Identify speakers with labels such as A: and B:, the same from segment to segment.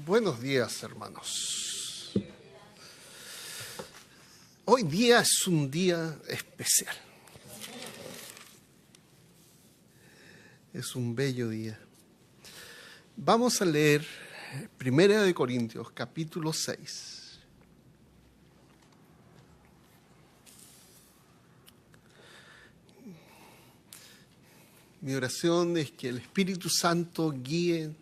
A: Buenos días, hermanos. Hoy día es un día especial. Es un bello día. Vamos a leer 1 Corintios, capítulo 6. Mi oración es que el Espíritu Santo guíe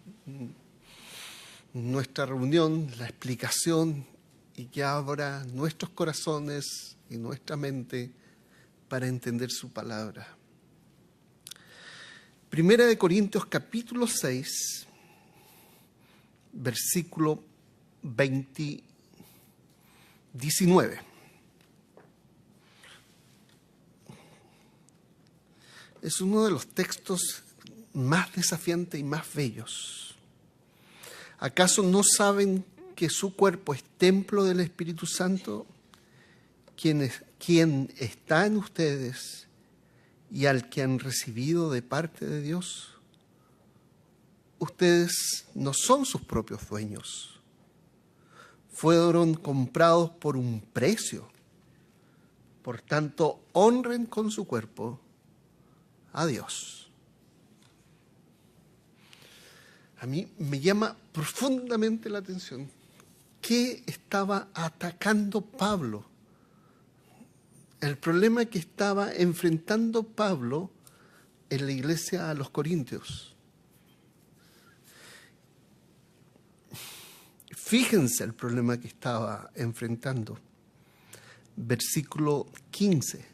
A: nuestra reunión, la explicación, y que abra nuestros corazones y nuestra mente para entender su palabra. 1 Corintios capítulo 6, versículo 19. Es uno de los textos más desafiantes y más bellos. ¿Acaso no saben que su cuerpo es templo del Espíritu Santo, quien está en ustedes y al que han recibido de parte de Dios? Ustedes no son sus propios dueños. Fueron comprados por un precio. Por tanto, honren con su cuerpo a Dios. A mí me llama profundamente la atención qué estaba atacando Pablo. El problema que estaba enfrentando Pablo en la iglesia a los Corintios. Fíjense el problema que estaba enfrentando. Versículo 15.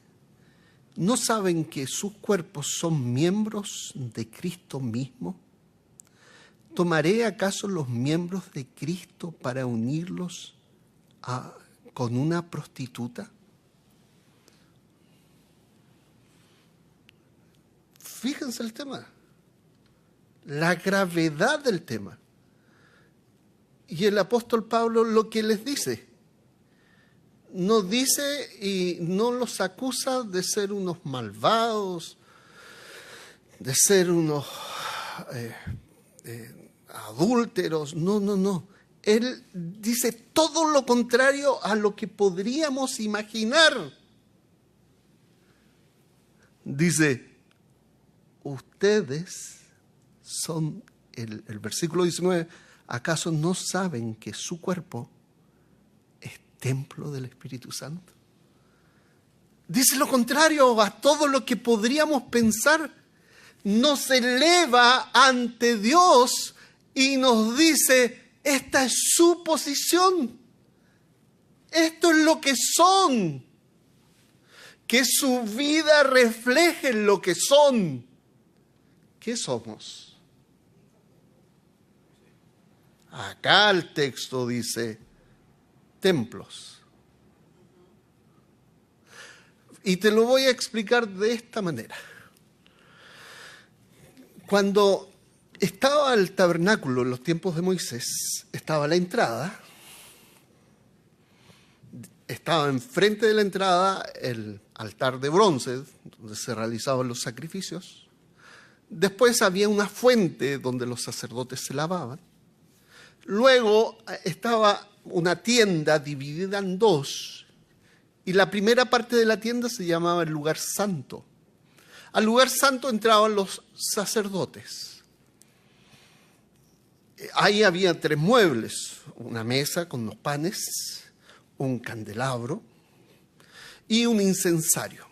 A: ¿No saben que sus cuerpos son miembros de Cristo mismo? ¿Tomaré acaso los miembros de Cristo para unirlos con una prostituta? Fíjense el tema, la gravedad del tema. Y el apóstol Pablo lo que les dice, nos dice y no los acusa de ser unos malvados, de ser unos adúlteros, no. Él dice todo lo contrario a lo que podríamos imaginar. Dice, ustedes son, el versículo 19, ¿acaso no saben que su cuerpo es templo del Espíritu Santo? Dice lo contrario a todo lo que podríamos pensar. Nos eleva ante Dios y nos dice, esta es su posición. Esto es lo que son. Que su vida refleje lo que son. ¿Qué somos? Acá el texto dice, templos. Y te lo voy a explicar de esta manera. Cuando estaba el tabernáculo en los tiempos de Moisés, estaba la entrada, estaba enfrente de la entrada el altar de bronce, donde se realizaban los sacrificios. Después había una fuente donde los sacerdotes se lavaban. Luego estaba una tienda dividida en dos, y la primera parte de la tienda se llamaba el lugar santo. Al lugar santo entraban los sacerdotes. Ahí había 3 muebles, una mesa con los panes, un candelabro y un incensario.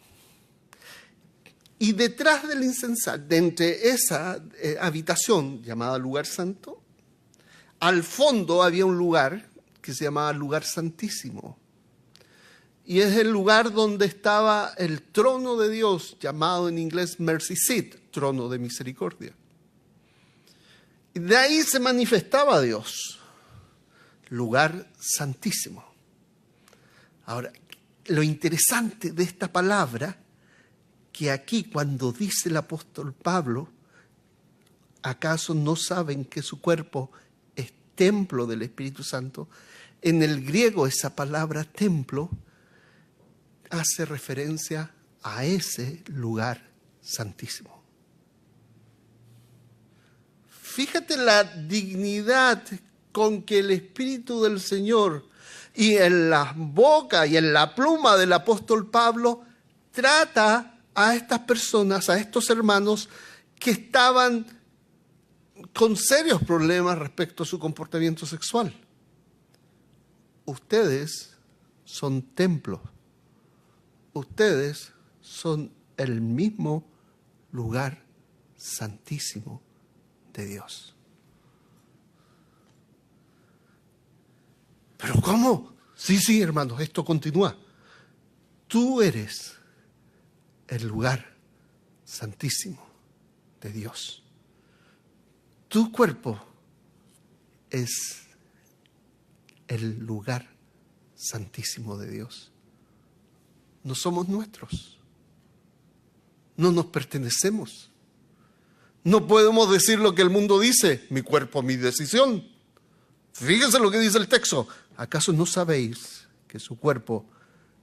A: Y detrás del incensario, de entre esa habitación llamada lugar santo, al fondo había un lugar que se llamaba lugar santísimo. Y es el lugar donde estaba el trono de Dios, llamado en inglés mercy seat, trono de misericordia. Y de ahí se manifestaba Dios, lugar santísimo. Ahora, lo interesante de esta palabra, que aquí cuando dice el apóstol Pablo, ¿acaso no saben que su cuerpo es templo del Espíritu Santo? En el griego esa palabra templo hace referencia a ese lugar santísimo. Fíjate la dignidad con que el Espíritu del Señor y en la boca y en la pluma del apóstol Pablo trata a estas personas, a estos hermanos que estaban con serios problemas respecto a su comportamiento sexual. Ustedes son templos. Ustedes son el mismo lugar santísimo de Dios. ¿Pero cómo? Sí, hermanos, esto continúa. Tú eres el lugar santísimo de Dios. Tu cuerpo es el lugar santísimo de Dios. No somos nuestros. No nos pertenecemos. No podemos decir lo que el mundo dice, mi cuerpo, mi decisión. Fíjense lo que dice el texto. ¿Acaso no sabéis que su cuerpo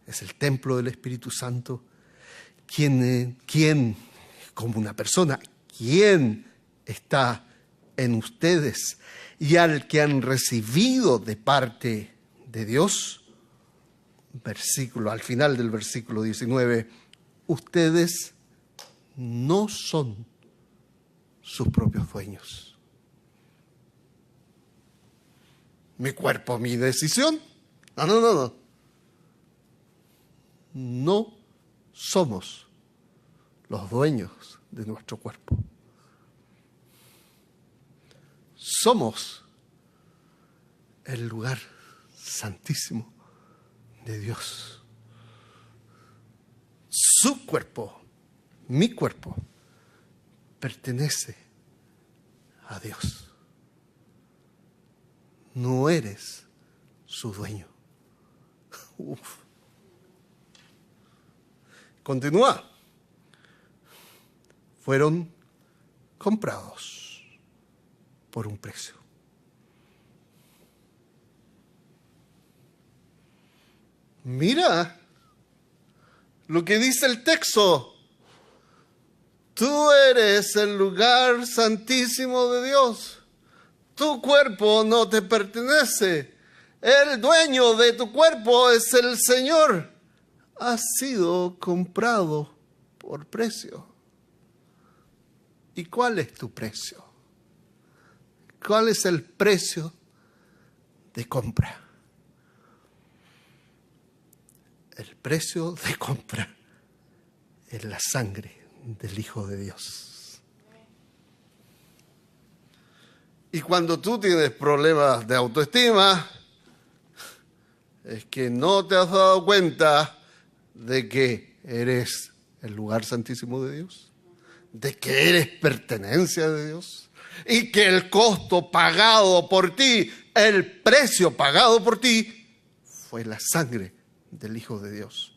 A: es el templo del Espíritu Santo? ¿Quién, como una persona, quién está en ustedes y al que han recibido de parte de Dios? Al final del versículo 19, ustedes no son sus propios dueños. Mi cuerpo, mi decisión. No. No somos los dueños de nuestro cuerpo. Somos el lugar santísimo de Dios. Su cuerpo, mi cuerpo, pertenece a Dios. No eres su dueño. Uf. Continúa. Fueron comprados por un precio. Mira lo que dice el texto. Tú eres el lugar santísimo de Dios. Tu cuerpo no te pertenece. El dueño de tu cuerpo es el Señor. Has sido comprado por precio. ¿Y cuál es tu precio? ¿Cuál es el precio de compra? El precio de compra es la sangre del Hijo de Dios. Y cuando tú tienes problemas de autoestima, es que no te has dado cuenta de que eres el lugar santísimo de Dios, de que eres pertenencia de Dios y que el costo pagado por ti, el precio pagado por ti, fue la sangre del Hijo de Dios.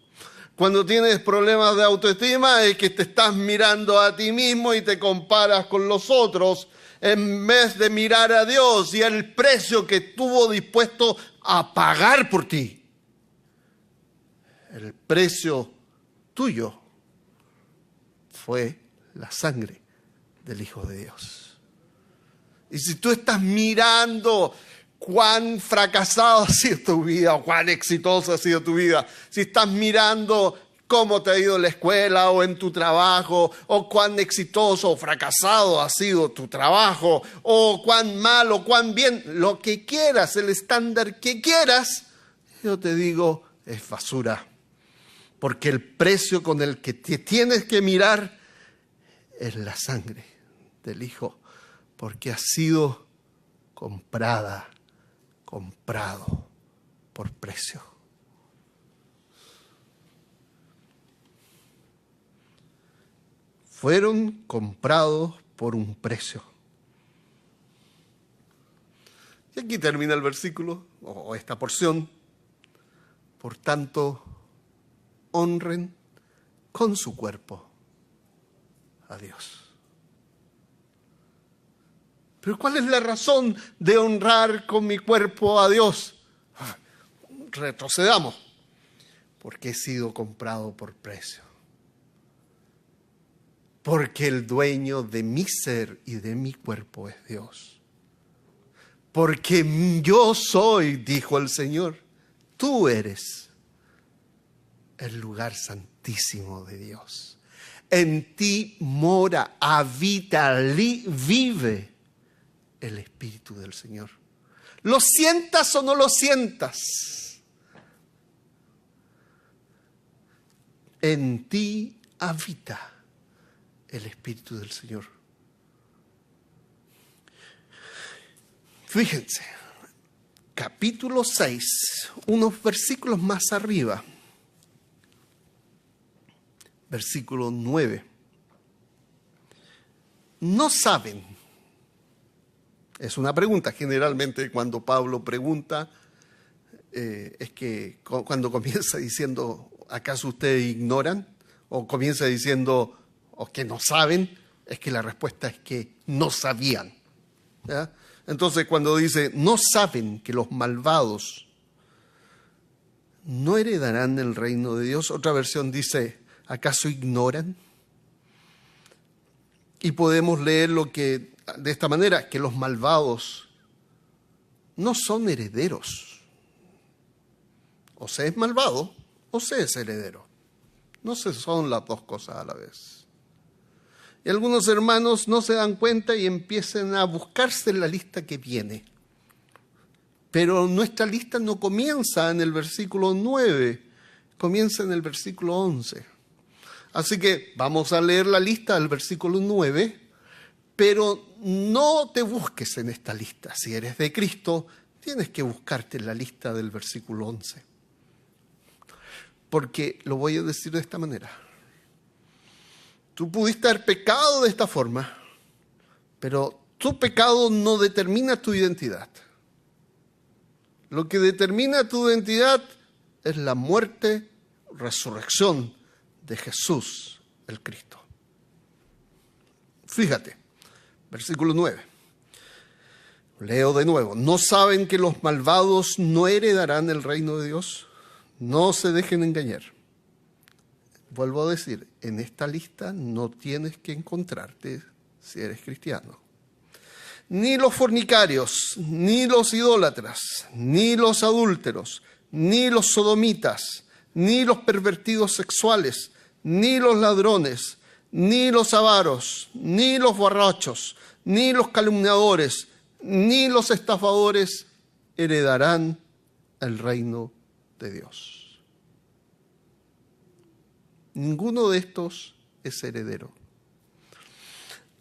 A: Cuando tienes problemas de autoestima es que te estás mirando a ti mismo y te comparas con los otros en vez de mirar a Dios y el precio que estuvo dispuesto a pagar por ti. El precio tuyo fue la sangre del Hijo de Dios. Y si tú estás mirando cuán fracasado ha sido tu vida o cuán exitosa ha sido tu vida, si estás mirando cómo te ha ido en la escuela o en tu trabajo, o cuán exitoso o fracasado ha sido tu trabajo, o cuán mal o cuán bien, lo que quieras, el estándar que quieras, yo te digo, es basura. Porque el precio con el que te tienes que mirar es la sangre del Hijo, porque ha sido comprado por precio. Fueron comprados por un precio. Y aquí termina el versículo, o esta porción. Por tanto, honren con su cuerpo a Dios. Pero ¿cuál es la razón de honrar con mi cuerpo a Dios? Retrocedamos. Porque he sido comprado por precio. Porque el dueño de mi ser y de mi cuerpo es Dios. porque yo soy, dijo el Señor, tú eres el lugar santísimo de Dios. En ti mora, habita, vive el Espíritu del Señor. ¿Lo sientas o no lo sientas? En ti habita el Espíritu del Señor. Fíjense, capítulo 6, unos versículos más arriba, versículo 9. No saben. Es una pregunta. Generalmente cuando Pablo pregunta, es que cuando comienza diciendo, ¿acaso ustedes ignoran? O comienza diciendo, o que no saben, es que la respuesta es que no sabían. ¿Ya? Entonces cuando dice, no saben que los malvados no heredarán el reino de Dios, otra versión dice, ¿acaso ignoran? Y podemos leer lo que de esta manera, que los malvados no son herederos. O se es malvado o se es heredero. No se son las dos cosas a la vez. Y algunos hermanos no se dan cuenta y empiezan a buscarse en la lista que viene. Pero nuestra lista no comienza en el versículo 9, comienza en el versículo 11. Así que vamos a leer la lista del versículo 9, pero no te busques en esta lista. Si eres de Cristo, tienes que buscarte en la lista del versículo 11. Porque lo voy a decir de esta manera. Tú pudiste haber pecado de esta forma, pero tu pecado no determina tu identidad. Lo que determina tu identidad es la muerte, resurrección de Jesús, el Cristo. Fíjate, versículo 9. Leo de nuevo. ¿No saben que los malvados no heredarán el reino de Dios? No se dejen engañar. Vuelvo a decir, en esta lista no tienes que encontrarte si eres cristiano. Ni los fornicarios, ni los idólatras, ni los adúlteros, ni los sodomitas, ni los pervertidos sexuales, ni los ladrones, ni los avaros, ni los borrachos, ni los calumniadores, ni los estafadores heredarán el reino de Dios. Ninguno de estos es heredero.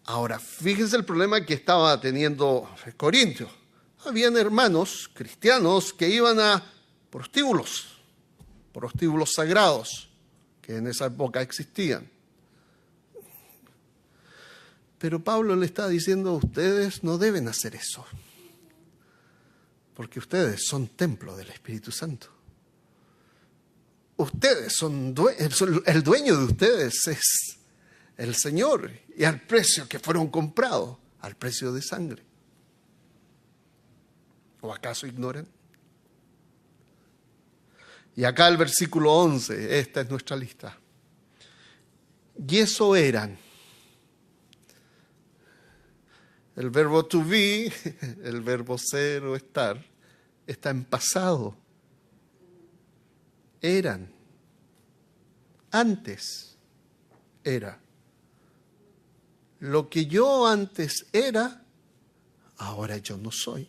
A: Ahora, fíjense el problema que estaba teniendo Corintios. Habían hermanos cristianos que iban a prostíbulos sagrados, que en esa época existían. Pero Pablo le está diciendo, ustedes no deben hacer eso, porque ustedes son templo del Espíritu Santo. Ustedes el dueño de ustedes es el Señor, y al precio que fueron comprados, al precio de sangre. ¿O acaso ignoran? Y acá el versículo 11, esta es nuestra lista. Y eso eran. El verbo to be, el verbo ser o estar, está en pasado. Eran. Antes era. Lo que yo antes era, ahora yo no soy.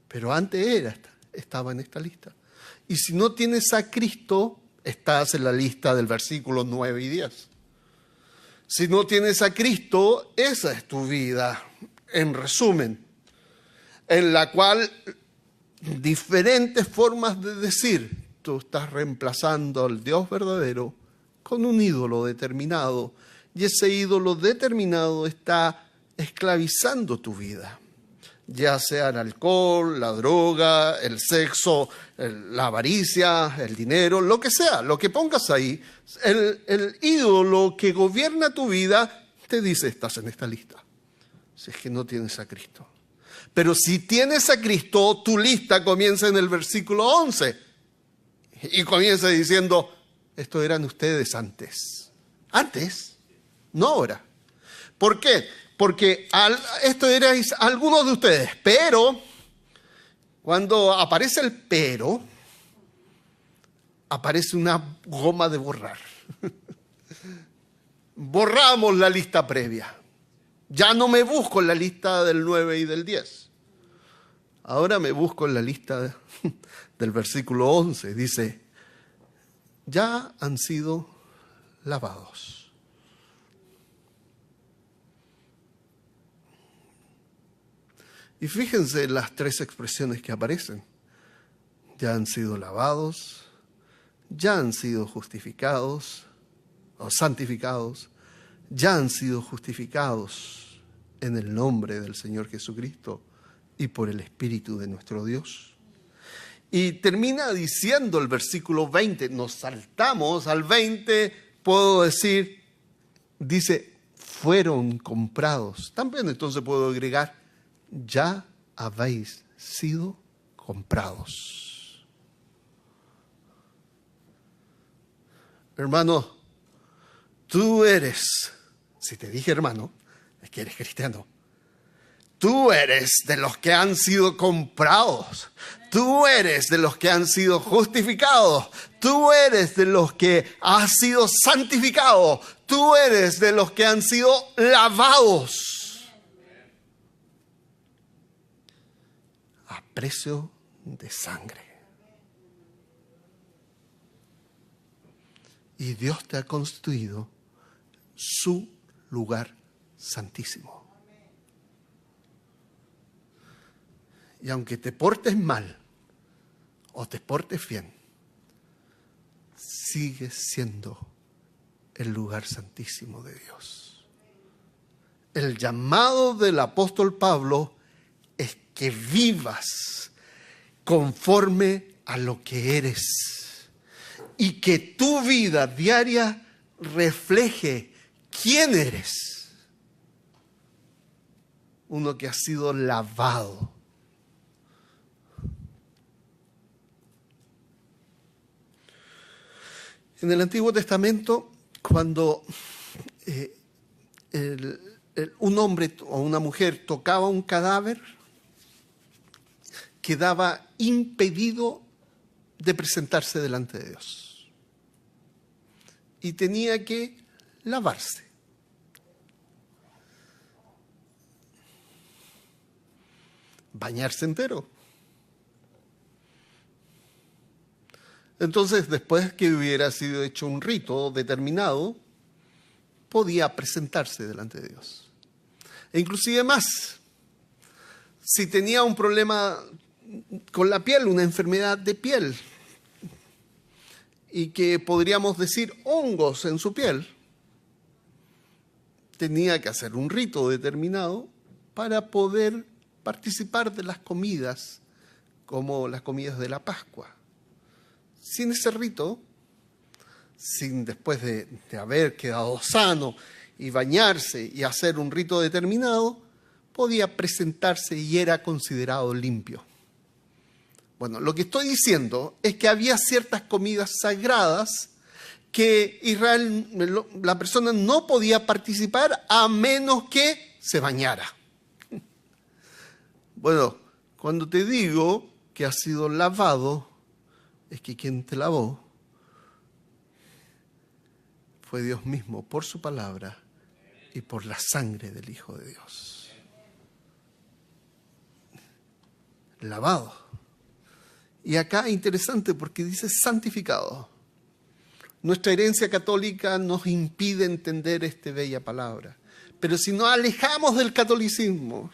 A: Pero antes estaba en esta lista. Y si no tienes a Cristo, estás en la lista del versículo 9 y 10. Si no tienes a Cristo, esa es tu vida, en resumen, en la cual diferentes formas de decir, tú estás reemplazando al Dios verdadero con un ídolo determinado, y ese ídolo determinado está esclavizando tu vida, ya sea el alcohol, la droga, el sexo, la avaricia, el dinero, lo que sea, lo que pongas ahí, el ídolo que gobierna tu vida te dice, estás en esta lista, si es que no tienes a Cristo. Pero si tienes a Cristo, tu lista comienza en el versículo 11 y comienza diciendo, esto eran ustedes antes, no ahora. ¿Por qué? porque esto erais algunos de ustedes, pero cuando aparece el pero, aparece una goma de borrar. Borramos la lista previa. Ya no me busco en la lista del 9 y del 10. Ahora me busco en la lista del versículo 11. Dice, ya han sido lavados. Y fíjense las tres expresiones que aparecen. Ya han sido lavados, ya han sido justificados o santificados, ya han sido justificados en el nombre del Señor Jesucristo y por el Espíritu de nuestro Dios. Y termina diciendo el versículo 20, nos saltamos al 20, puedo decir, dice, fueron comprados. También entonces puedo agregar, ya habéis sido comprados. Hermano, tú eres, si te dije hermano, es que eres cristiano. Tú eres de los que han sido comprados. Tú eres de los que han sido justificados. Tú eres de los que has sido santificados. Tú eres de los que han sido lavados. A precio de sangre. Y Dios te ha constituido su lugar santísimo. Y aunque te portes mal o te portes bien, sigues siendo el lugar santísimo de Dios. El llamado del apóstol Pablo es que vivas conforme a lo que eres y que tu vida diaria refleje quién eres. Uno que ha sido lavado. En el Antiguo Testamento, cuando un hombre o una mujer tocaba un cadáver, quedaba impedido de presentarse delante de Dios. Y tenía que lavarse. Bañarse entero. Entonces, después que hubiera sido hecho un rito determinado, podía presentarse delante de Dios. E inclusive más, si tenía un problema con la piel, una enfermedad de piel, y que podríamos decir hongos en su piel, tenía que hacer un rito determinado para poder participar de las comidas, como las comidas de la Pascua. Sin ese rito, sin después de haber quedado sano y bañarse y hacer un rito determinado, podía presentarse y era considerado limpio. Bueno, lo que estoy diciendo es que había ciertas comidas sagradas que Israel, la persona no podía participar a menos que se bañara. Bueno, cuando te digo que has sido lavado, es que quien te lavó fue Dios mismo por su palabra y por la sangre del Hijo de Dios. Lavado. Y acá interesante porque dice santificado. Nuestra herencia católica nos impide entender esta bella palabra. Pero si nos alejamos del catolicismo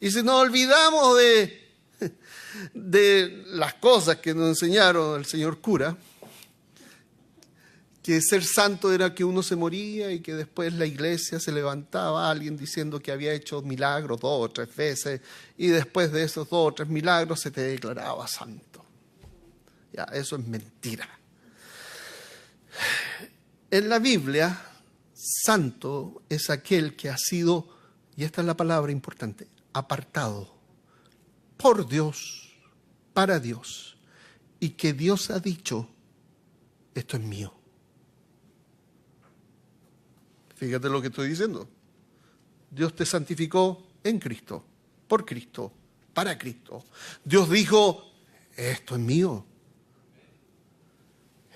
A: y si nos olvidamos de las cosas que nos enseñaron el señor cura, que ser santo era que uno se moría y que después la iglesia se levantaba a alguien diciendo que había hecho milagros 2 o 3 veces y después de esos 2 o 3 milagros se te declaraba santo. Ya, eso es mentira. En la Biblia, santo es aquel que ha sido, y esta es la palabra importante, apartado por Dios, para Dios, y que Dios ha dicho, esto es mío. Fíjate lo que estoy diciendo. Dios te santificó en Cristo, por Cristo, para Cristo. Dios dijo, esto es mío.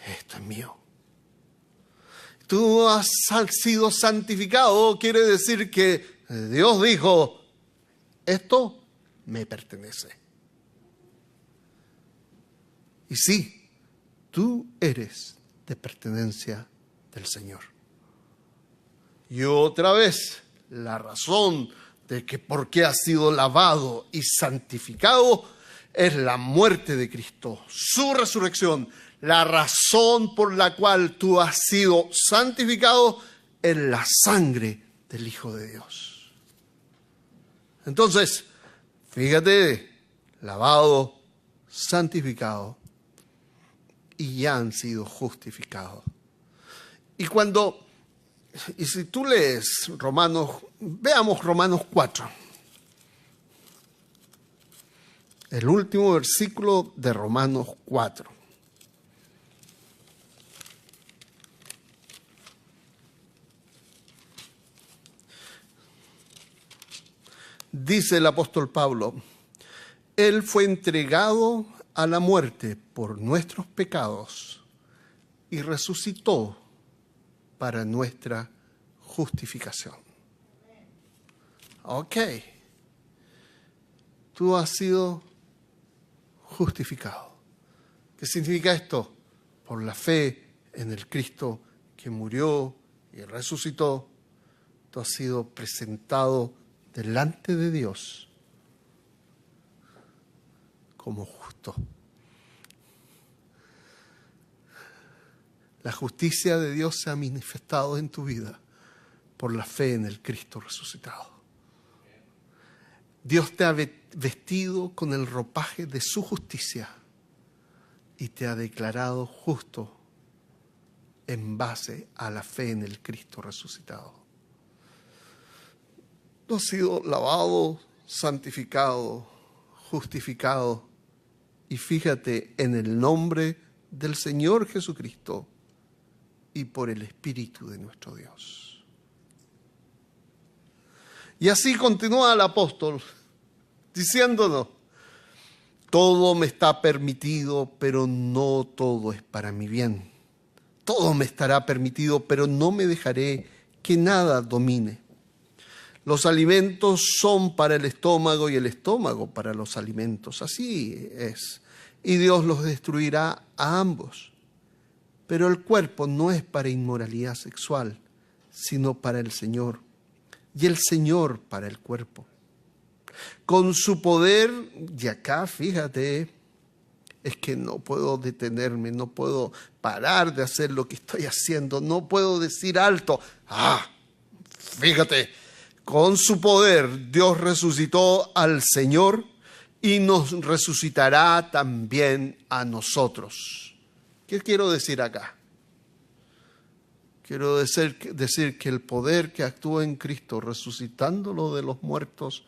A: Esto es mío. Tú has sido santificado, quiere decir que Dios dijo, esto me pertenece. Y sí, tú eres de pertenencia del Señor. Y otra vez, la razón de que por qué has sido lavado y santificado es la muerte de Cristo, su resurrección. La razón por la cual tú has sido santificado es la sangre del Hijo de Dios. Entonces, fíjate, lavado, santificado y ya han sido justificados. Y si tú lees veamos Romanos 4. El último versículo de Romanos 4. Dice el apóstol Pablo, Él fue entregado a la muerte por nuestros pecados y resucitó para nuestra justificación. Ok. Tú has sido justificado. ¿Qué significa esto? Por la fe en el Cristo que murió y resucitó, tú has sido presentado delante de Dios como justo. La justicia de Dios se ha manifestado en tu vida por la fe en el Cristo resucitado. Dios te ha vestido con el ropaje de su justicia y te ha declarado justo en base a la fe en el Cristo resucitado. Tú has sido lavado, santificado, justificado y fíjate en el nombre del Señor Jesucristo y por el Espíritu de nuestro Dios. Y así continúa el apóstol diciéndonos, todo me está permitido, pero no todo es para mi bien. Todo me estará permitido, pero no me dejaré que nada domine. Los alimentos son para el estómago y el estómago para los alimentos. Así es. Y Dios los destruirá a ambos. Pero el cuerpo no es para inmoralidad sexual, sino para el Señor. Y el Señor para el cuerpo. Con su poder, y acá fíjate, es que no puedo detenerme, no puedo parar de hacer lo que estoy haciendo, no puedo decir alto. Fíjate, con su poder Dios resucitó al Señor y nos resucitará también a nosotros. ¿Qué quiero decir acá? Quiero decir que el poder que actúa en Cristo, resucitándolo de los muertos,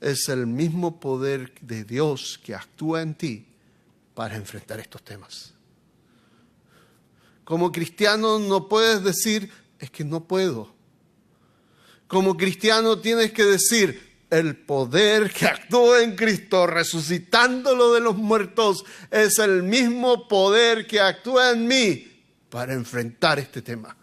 A: es el mismo poder de Dios que actúa en ti para enfrentar estos temas. Como cristiano no puedes decir, es que no puedo. Como cristiano tienes que decir, el poder que actúa en Cristo, resucitándolo de los muertos, es el mismo poder que actúa en mí para enfrentar este tema.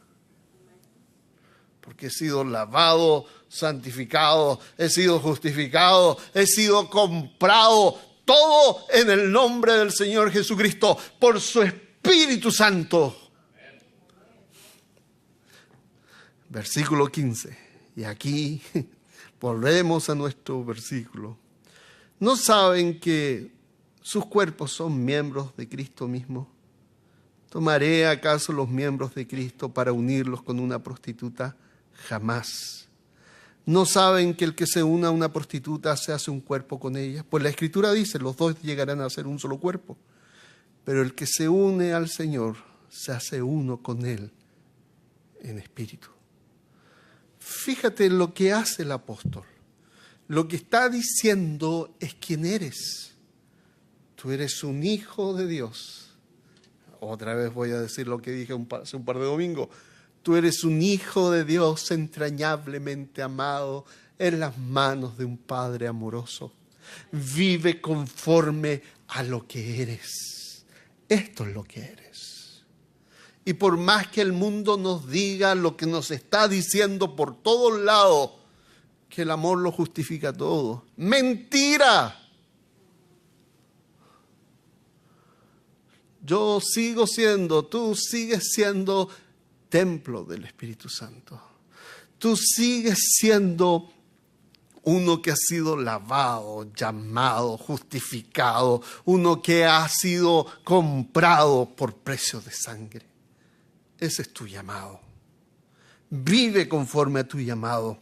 A: Porque he sido lavado, santificado, he sido justificado, he sido comprado, todo en el nombre del Señor Jesucristo, por su Espíritu Santo. Versículo 15. Y aquí volvemos a nuestro versículo. ¿No saben que sus cuerpos son miembros de Cristo mismo? ¿Tomaré acaso los miembros de Cristo para unirlos con una prostituta? Jamás. ¿No saben que el que se una a una prostituta se hace un cuerpo con ella? Pues la Escritura dice, los dos llegarán a ser un solo cuerpo. Pero el que se une al Señor se hace uno con Él en espíritu. Fíjate lo que hace el apóstol. Lo que está diciendo es quién eres. Tú eres un hijo de Dios. Otra vez voy a decir lo que dije hace un par de domingos. Tú eres un hijo de Dios entrañablemente amado en las manos de un Padre amoroso. Vive conforme a lo que eres. Esto es lo que eres. Y por más que el mundo nos diga lo que nos está diciendo por todos lados, que el amor lo justifica todo. ¡Mentira! Yo sigo siendo, tú sigues siendo templo del Espíritu Santo. Tú sigues siendo uno que ha sido lavado, llamado, justificado, uno que ha sido comprado por precio de sangre. Ese es tu llamado. Vive conforme a tu llamado.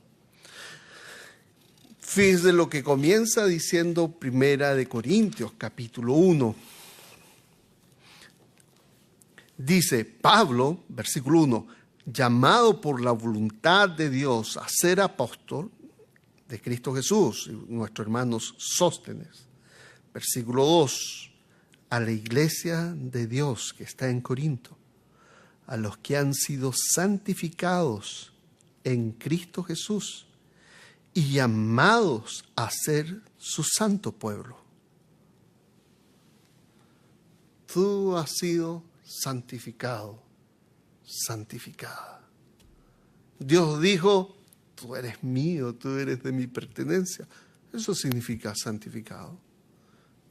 A: Fíjese lo que comienza diciendo Primera de Corintios, capítulo 1. Dice Pablo, versículo 1, llamado por la voluntad de Dios a ser apóstol de Cristo Jesús, nuestro hermano Sóstenes. Versículo 2, a la iglesia de Dios que está en Corinto, a los que han sido santificados en Cristo Jesús y llamados a ser su santo pueblo. Tú has sido santificado, santificada. Dios dijo, tú eres mío, tú eres de mi pertenencia. Eso significa santificado.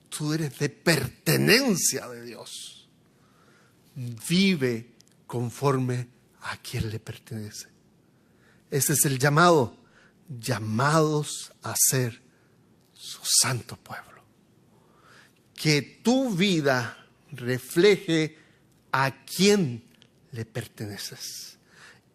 A: Tú eres de pertenencia de Dios. Vive conforme a quien le pertenece. Ese es el llamado. Llamados a ser su santo pueblo. Que tu vida refleje a quién le perteneces.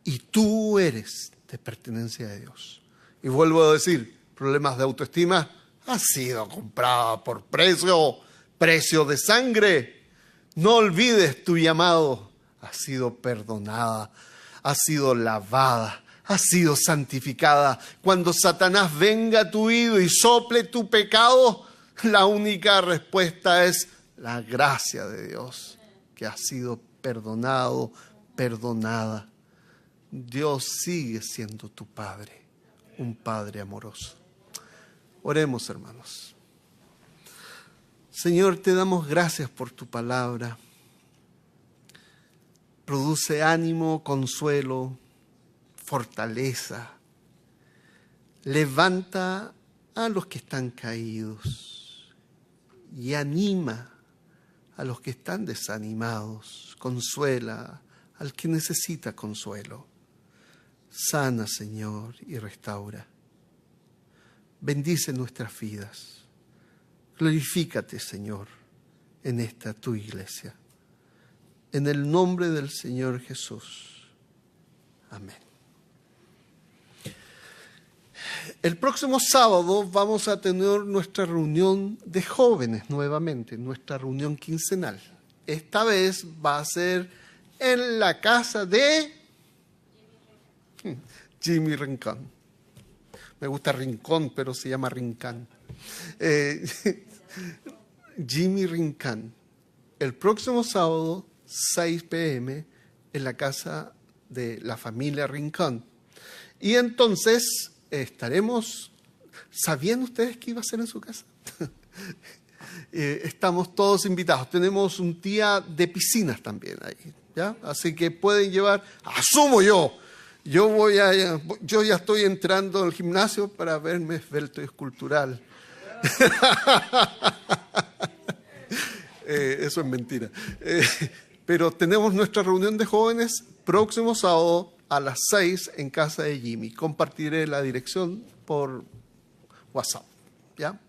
A: Y tú eres de pertenencia de Dios. Y vuelvo a decir, problemas de autoestima, has sido comprada por precio de sangre. No olvides tu llamado. Has sido perdonada, has sido lavada, has sido santificada. Cuando Satanás venga a tu oído y sople tu pecado, la única respuesta es la gracia de Dios, que has sido perdonado, perdonada. Dios sigue siendo tu Padre, un Padre amoroso. Oremos, hermanos. Señor, te damos gracias por tu palabra. Produce ánimo, consuelo, fortaleza. Levanta a los que están caídos y anima a los que están desanimados. Consuela al que necesita consuelo. Sana, Señor, y restaura. Bendice nuestras vidas. Glorifícate, Señor, en esta tu iglesia. En el nombre del Señor Jesús. Amén. El próximo sábado vamos a tener nuestra reunión de jóvenes nuevamente, nuestra reunión quincenal. Esta vez va a ser en la casa de Jimmy Rincón. Me gusta Rincón, pero se llama Rincón. Jimmy Rincón. El próximo sábado, 6 p.m., en la casa de la familia Rincón. Y entonces estaremos... ¿Sabían ustedes qué iba a ser en su casa? Estamos todos invitados. Tenemos un día de piscinas también ahí, ¿ya? Así que pueden llevar... ¡Asumo yo! Yo ya estoy entrando al gimnasio para verme esbelto y escultural. Eso es mentira. Pero tenemos nuestra reunión de jóvenes próximo sábado a las 6 en casa de Jimmy. Compartiré la dirección por WhatsApp, ¿ya?